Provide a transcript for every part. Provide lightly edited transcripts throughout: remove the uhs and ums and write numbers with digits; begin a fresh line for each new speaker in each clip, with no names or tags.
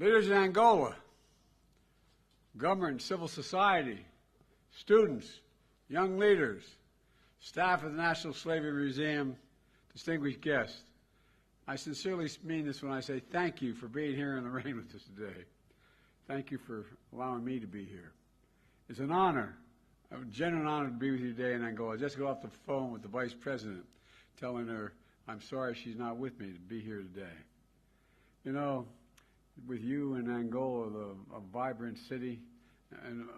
Leaders in Angola, government and civil society, students, young leaders, staff of the National Slavery Museum, distinguished guests, I sincerely mean this when I say thank you for being here in the rain with us today. Thank you for allowing me to be here. It's an honor, a genuine honor to be with you today in Angola. I just got off the phone with the Vice President telling her I'm sorry she's not with me to be here today. You know, with you in Angola, a vibrant city, and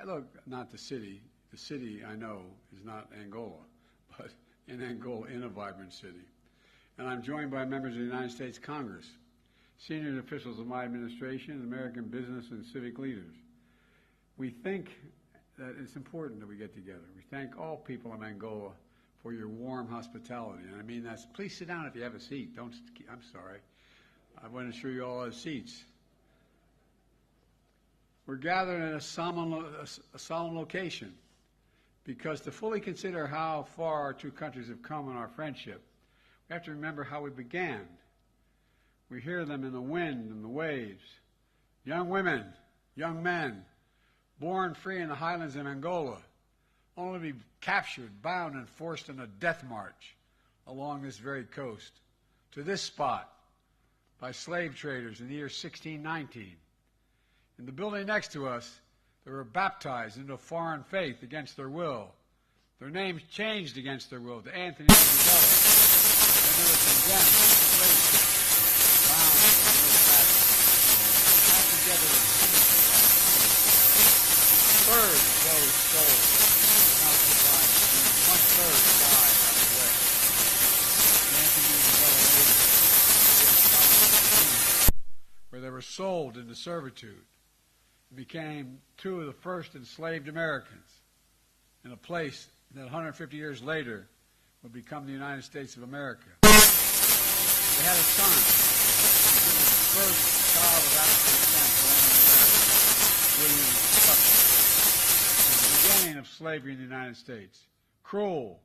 look, not the city I know is not Angola, but in Angola, in a vibrant city. And I'm joined by members of the United States Congress, senior officials of my administration, American business and civic leaders. We think that it's important that we get together. We thank all people of Angola for your warm hospitality. And I mean that's, please sit down if you have a seat. I'm sorry. I want to assure you all have seats. We're gathered in a solemn location because to fully consider how far our two countries have come in our friendship, we have to remember how we began. We hear them in the wind and the waves. Young women, young men, born free in the highlands of Angola, only to be captured, bound, and forced on a death march along this very coast to this spot by slave traders in the year 1619. In the building next to us, they were baptized into a foreign faith against their will. Their names changed against their will to Anthony and Isabella. And they were condemned to slavery, bound in the back, tied together in third of those souls did not survive. One-third died on the way. Anthony and Isabella where they were sold into servitude and became two of the first enslaved Americans in a place that 150 years later would become the United States of America. They had a son. He was the first child of African descent born in America, William Tucker. The beginning of slavery in the United States. Cruel,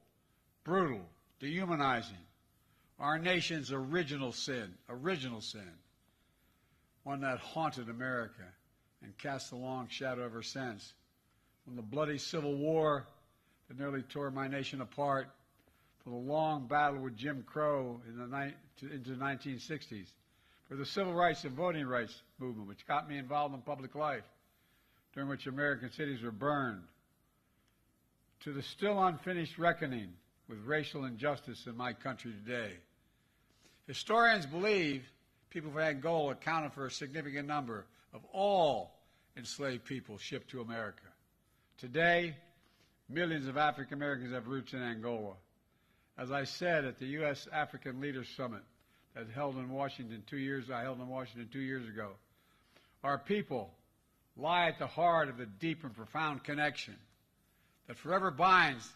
brutal, dehumanizing. Our nation's original sin. One that haunted America and cast a long shadow ever since. From the bloody Civil War that nearly tore my nation apart, for the long battle with Jim Crow into the 1960s, for the civil rights and voting rights movement, which got me involved in public life, during which American cities were burned, to the still unfinished reckoning with racial injustice in my country today. Historians believe people from Angola accounted for a significant number of all enslaved people shipped to America. Today, millions of African Americans have roots in Angola. As I said at the U.S. African Leaders Summit that I held in Washington 2 years ago, our people lie at the heart of the deep and profound connection that forever binds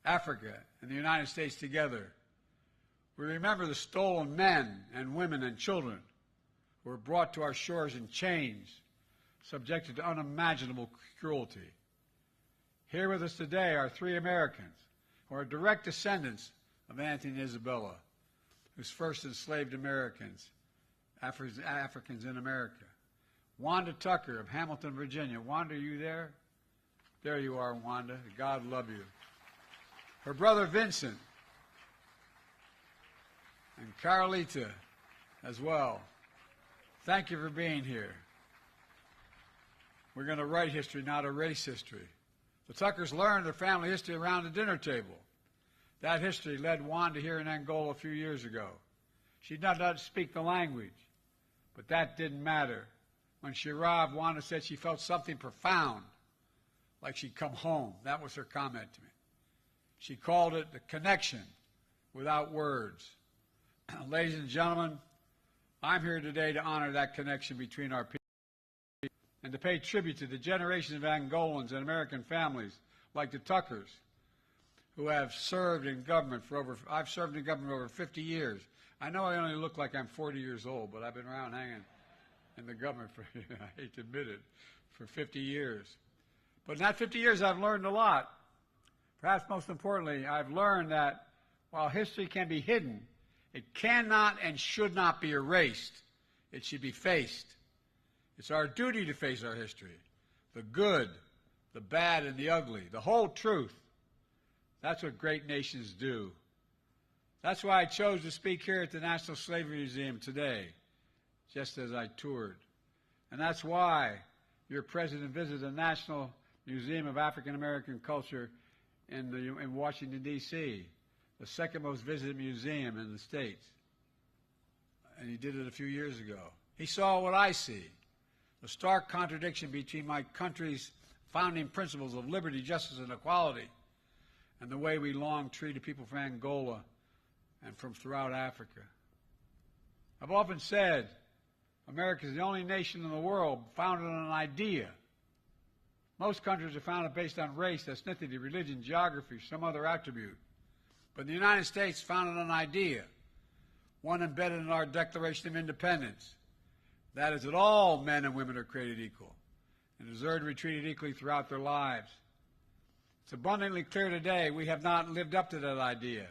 Africa and the United States together. We remember the stolen men and women and children who were brought to our shores in chains, subjected to unimaginable cruelty. Here with us today are three Americans who are direct descendants of Anthony and Isabella, whose first enslaved Americans, Africans in America. Wanda Tucker of Hamilton, Virginia. Wanda, are you there? There you are, Wanda. God love you. Her brother Vincent, and Carolita as well. Thank you for being here. We're going to write history, not erase history. The Tuckers learned their family history around the dinner table. That history led Wanda here in Angola a few years ago. She did not speak the language, but that didn't matter. When she arrived, Wanda said she felt something profound, like she'd come home. That was her comment to me. She called it the connection without words. Ladies and gentlemen, I'm here today to honor that connection between our people and to pay tribute to the generations of Angolans and American families like the Tuckers who have served in government I've served in government for over 50 years. I know I only look like I'm 40 years old, but I've been around hanging in the government for, I hate to admit it, for 50 years. But in that 50 years, I've learned a lot. Perhaps most importantly, I've learned that while history can be hidden, it cannot and should not be erased it should be faced. It's our duty to face our history, the good, the bad, and the ugly, the whole truth. That's what great nations do. That's why I chose to speak here at the National Slavery Museum today, just as I toured. And that's why your president visited the National Museum of African American Culture in Washington, D.C., the second most visited museum in the States. And he did it a few years ago. He saw what I see, the stark contradiction between my country's founding principles of liberty, justice, and equality, and the way we long treated people from Angola and from throughout Africa. I've often said America is the only nation in the world founded on an idea. Most countries are founded based on race, ethnicity, religion, geography, some other attribute. But the United States is founded on an idea, one embedded in our Declaration of Independence. That is that all men and women are created equal and deserve to be treated equally throughout their lives. It's abundantly clear today we have not lived up to that idea,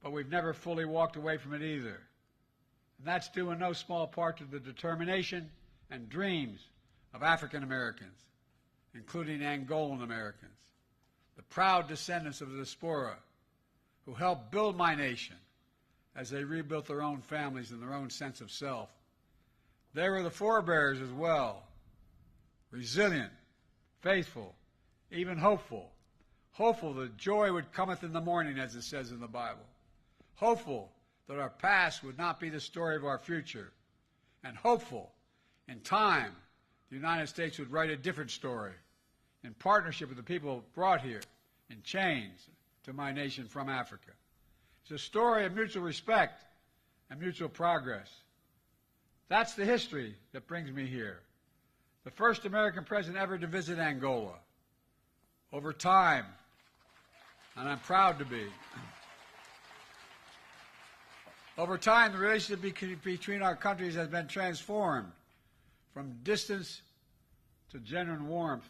but we've never fully walked away from it either. And that's due in no small part to the determination and dreams of African Americans, including Angolan Americans, the proud descendants of the diaspora who helped build my nation as they rebuilt their own families and their own sense of self. They were the forebears as well, resilient, faithful, even hopeful. Hopeful that joy would cometh in the morning, as it says in the Bible. Hopeful that our past would not be the story of our future. And hopeful, in time, the United States would write a different story in partnership with the people brought here in chains to my nation from Africa. It's a story of mutual respect and mutual progress. That's the history that brings me here. The first American president ever to visit Angola. Over time, and I'm proud to be, over time the relationship between our countries has been transformed from distance to genuine warmth.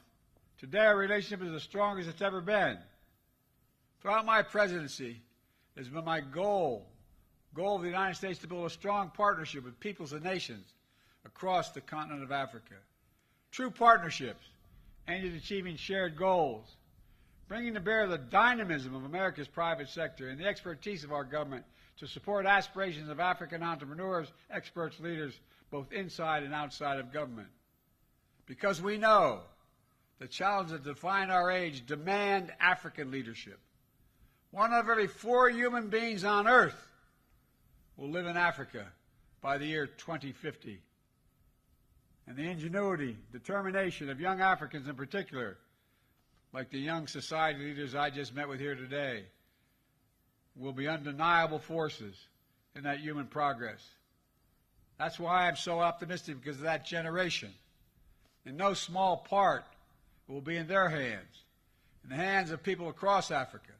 Today our relationship is as strong as it's ever been. Throughout my presidency, it has been my goal of the United States to build a strong partnership with peoples and nations across the continent of Africa. True partnerships aimed at achieving shared goals, bringing to bear the dynamism of America's private sector and the expertise of our government to support aspirations of African entrepreneurs, experts, leaders, both inside and outside of government. Because we know the challenges that define our age demand African leadership. 1 out of every 4 human beings on earth will live in Africa by the year 2050. And the ingenuity, determination of young Africans in particular, like the young society leaders I just met with here today, will be undeniable forces in that human progress. That's why I'm so optimistic, because of that generation. In no small part, it will be in their hands, in the hands of people across Africa,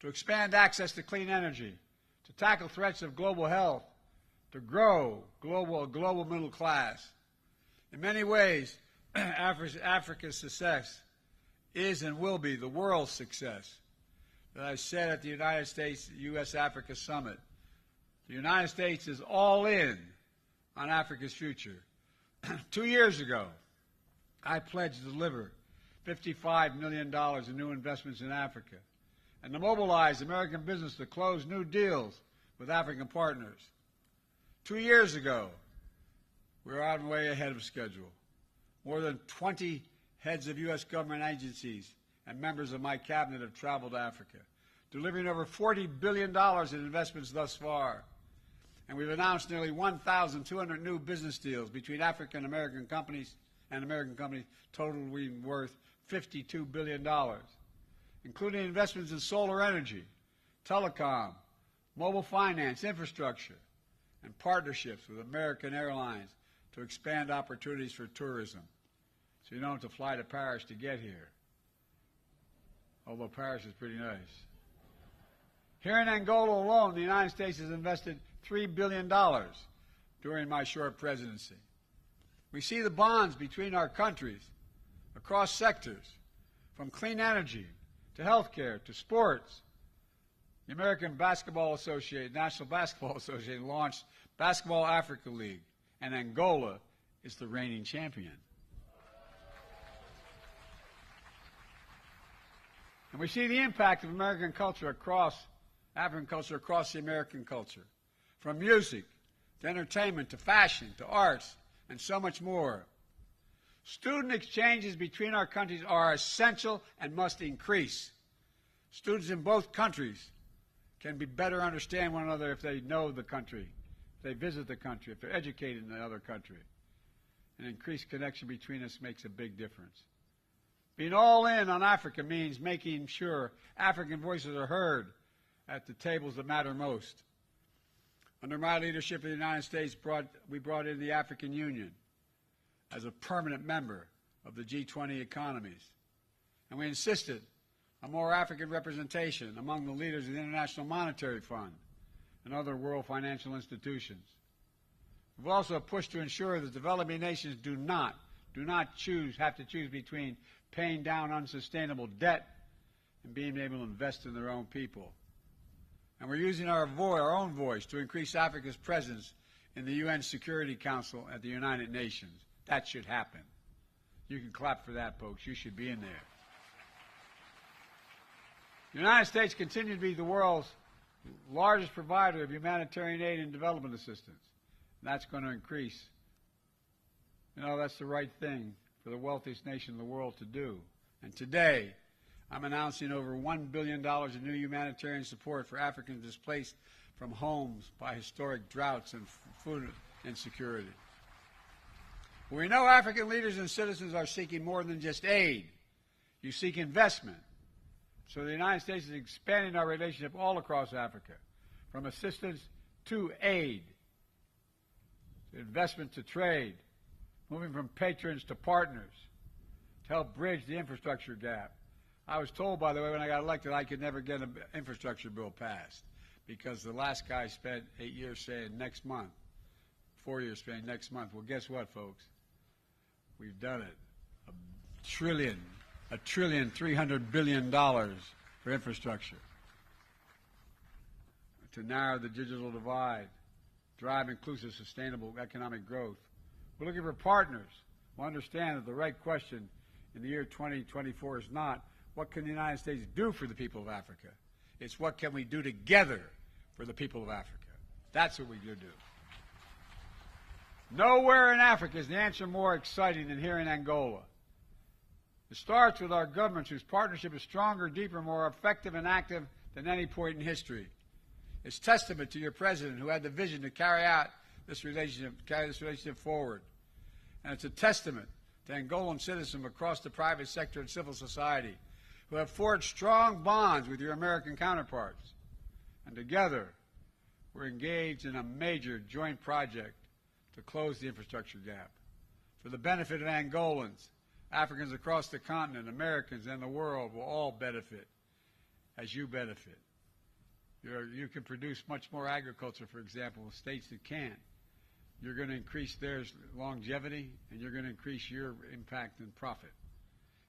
to expand access to clean energy, to tackle threats of global health, to grow a global middle class. In many ways, Africa's success is and will be the world's success. As I said at the United States U.S. Africa Summit, the United States is all in on Africa's future. 2 years ago, I pledged to deliver $55 million in new investments in Africa and to mobilize American business to close new deals with African partners. 2 years ago, we were on way ahead of schedule. More than 20 heads of U.S. government agencies and members of my cabinet have traveled to Africa, delivering over $40 billion in investments thus far. And we've announced nearly 1,200 new business deals between African American companies and American companies, totaling worth $52 billion, including investments in solar energy, telecom, mobile finance, infrastructure, and partnerships with American Airlines to expand opportunities for tourism, so you don't have to fly to Paris to get here, although Paris is pretty nice. Here in Angola alone, the United States has invested $3 billion during my short presidency. We see the bonds between our countries across sectors, from clean energy to healthcare to sports. The American Basketball Association, National Basketball Association, launched Basketball Africa League, and Angola is the reigning champion. And we see the impact of American culture across, African culture across the American culture, from music to entertainment to fashion to arts and so much more. Student exchanges between our countries are essential and must increase. Students in both countries can better understand one another if they know the country, if they visit the country, if they're educated in the other country. An increased connection between us makes a big difference. Being all in on Africa means making sure African voices are heard at the tables that matter most. Under my leadership in the United States, we brought in the African Union as a permanent member of the G20 economies. And we insisted on more African representation among the leaders of the International Monetary Fund and other world financial institutions. We've also pushed to ensure that developing nations do not have to choose between paying down unsustainable debt and being able to invest in their own people. And we're using our own voice to increase Africa's presence in the UN Security Council at the United Nations. That should happen. You can clap for that, folks. You should be in there. The United States continues to be the world's largest provider of humanitarian aid and development assistance. And that's going to increase. You know, that's the right thing for the wealthiest nation in the world to do. And today, I'm announcing over $1 billion in new humanitarian support for Africans displaced from homes by historic droughts and food insecurity. We know African leaders and citizens are seeking more than just aid. You seek investment. So the United States is expanding our relationship all across Africa, from assistance to aid, to investment to trade, moving from patrons to partners, to help bridge the infrastructure gap. I was told, by the way, when I got elected, I could never get an infrastructure bill passed because the last guy spent 8 years saying next month, 4 years saying next month. Well, guess what, folks? We've done it. $300 billion for infrastructure to narrow the digital divide, drive inclusive, sustainable economic growth. We're looking for partners who understand that the right question in the year 2024 is not what can the United States do for the people of Africa? It's what can we do together for the people of Africa? That's what we do. Nowhere in Africa is the answer more exciting than here in Angola. It starts with our governments whose partnership is stronger, deeper, more effective and active than any point in history. It's testament to your president who had the vision to carry this relationship forward. And it's a testament to Angolan citizens across the private sector and civil society who have forged strong bonds with your American counterparts. And together, we're engaged in a major joint project to close the infrastructure gap for the benefit of Angolans, Africans across the continent, Americans, and the world will all benefit as you benefit. You can produce much more agriculture, for example, in states that can't. You're going to increase their longevity, and you're going to increase your impact and profit.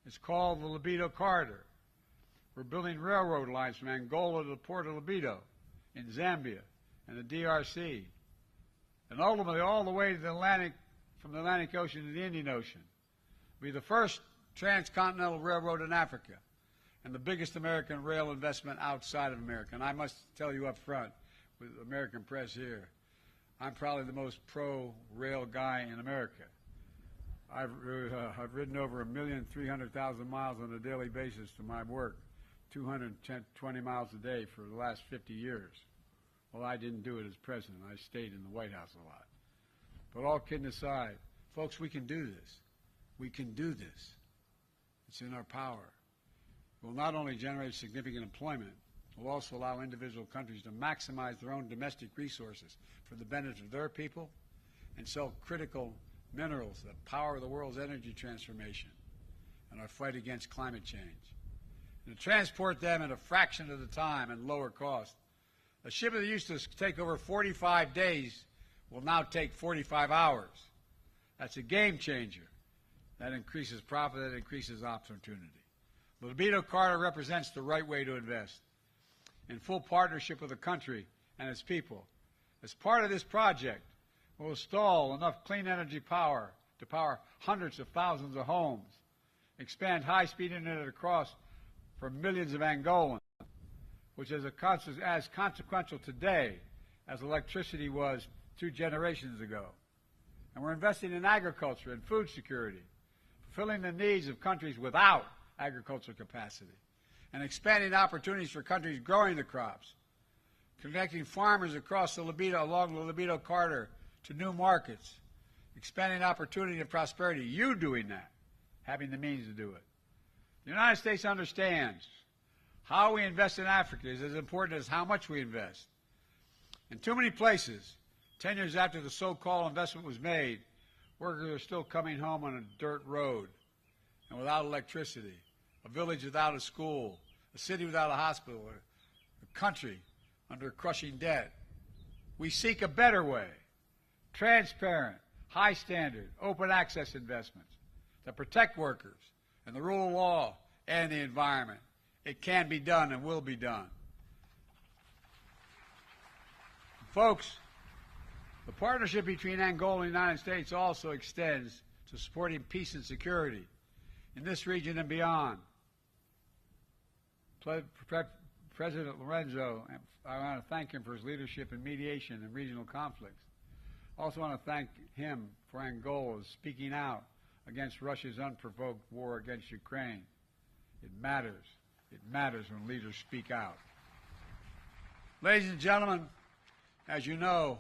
It's called the Libido Corridor. We're building railroad lines from Angola to the port of Libido in Zambia and the DRC, and ultimately all the way to the Atlantic, from the Atlantic Ocean to the Indian Ocean. We'll be the first transcontinental railroad in Africa and the biggest American rail investment outside of America. And I must tell you up front, with the American press here, I'm probably the most pro-rail guy in America. I've ridden over 1,300,000 miles on a daily basis to my work, 220 miles a day for the last 50 years. Well, I didn't do it as president. I stayed in the White House a lot. But all kidding aside, folks, we can do this. We can do this. It's in our power. We'll not only generate significant employment, we'll also allow individual countries to maximize their own domestic resources for the benefit of their people and sell critical minerals that power the world's energy transformation and our fight against climate change. And to transport them at a fraction of the time and lower cost. A ship that used to take over 45 days will now take 45 hours. That's a game changer. That increases profit, that increases opportunity. The Libido Corridor represents the right way to invest in full partnership with the country and its people. As part of this project, We'll install enough clean energy power to power hundreds of thousands of homes, expand high-speed internet across for millions of Angolans, which is as consequential today as electricity was 2 generations ago. And we're investing in agriculture and food security, fulfilling the needs of countries without agricultural capacity, and expanding opportunities for countries growing the crops, connecting farmers across the along the Libido corridor to new markets, expanding opportunity and prosperity. You doing that, having the means to do it. The United States understands how we invest in Africa is as important as how much we invest. In too many places, 10 years after the so-called investment was made, workers are still coming home on a dirt road and without electricity, a village without a school, a city without a hospital, a country under crushing debt. We seek a better way, transparent, high standard, open access investments that protect workers and the rule of law and the environment. It can be done and will be done. Folks, the partnership between Angola and the United States also extends to supporting peace and security in this region and beyond. President Lourenço, I want to thank him for his leadership in mediation and regional conflicts. I also want to thank him for Angola's speaking out against Russia's unprovoked war against Ukraine. It matters. It matters when leaders speak out. Ladies and gentlemen, as you know,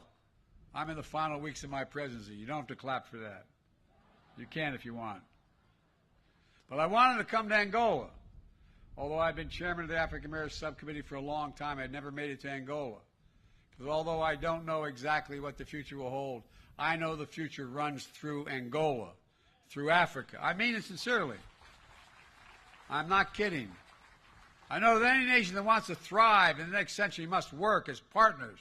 I'm in the final weeks of my presidency. You don't have to clap for that. You can if you want. But I wanted to come to Angola. Although I've been chairman of the African American Subcommittee for a long time, I'd never made it to Angola. Because although I don't know exactly what the future will hold, I know the future runs through Angola, through Africa. I mean it sincerely. I'm not kidding. I know that any nation that wants to thrive in the next century must work as partners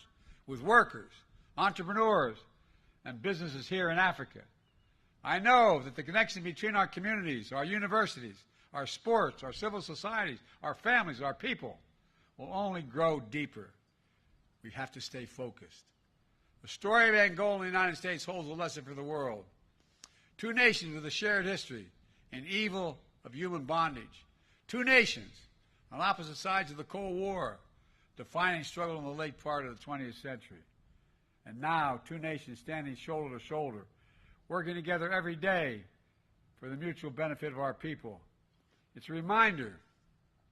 with workers, entrepreneurs, and businesses here in Africa. I know that the connection between our communities, our universities, our sports, our civil societies, our families, our people will only grow deeper. We have to stay focused. The story of Angola and the United States holds a lesson for the world. 2 nations with a shared history and evil of human bondage. 2 nations on opposite sides of the Cold War, defining struggle in the late part of the 20th century. And now 2 nations standing shoulder to shoulder, working together every day for the mutual benefit of our people. It's a reminder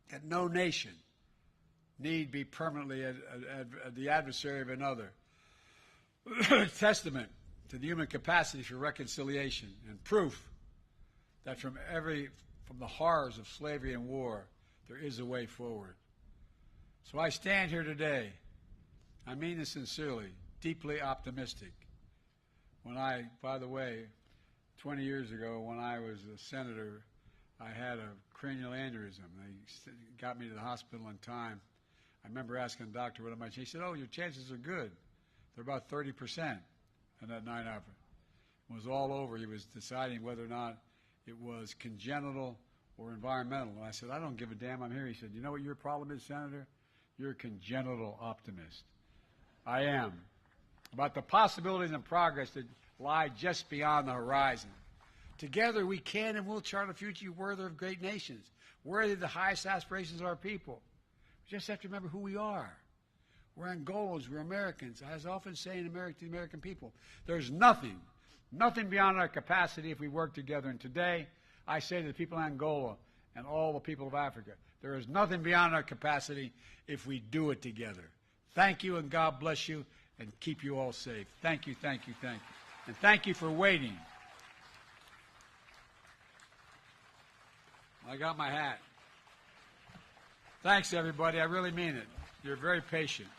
that no nation need be permanently the adversary of another. Testament to the human capacity for reconciliation and proof that from the horrors of slavery and war, there is a way forward. So I stand here today, I mean this sincerely, deeply optimistic. By the way, 20 years ago when I was a senator, I had a cranial aneurysm. They got me to the hospital in time. I remember asking the doctor what am I. He said, "Oh, your chances are good. They're about 30%." And that night after it was all over, he was deciding whether or not it was congenital or environmental. And I said, "I don't give a damn. I'm here." He said, "You know what your problem is, Senator? You're a congenital optimist." I am. About the possibilities and progress that lie just beyond the horizon. Together we can and will chart a future worthy of great nations, worthy of the highest aspirations of our people. We just have to remember who we are. We're Angolans, we're Americans. As I often say to the American people, there's nothing beyond our capacity if we work together. And today, I say to the people of Angola and all the people of Africa, there is nothing beyond our capacity if we do it together. Thank you, and God bless you, and keep you all safe. Thank you, thank you, thank you. And thank you for waiting. I got my hat. Thanks, everybody. I really mean it. You're very patient.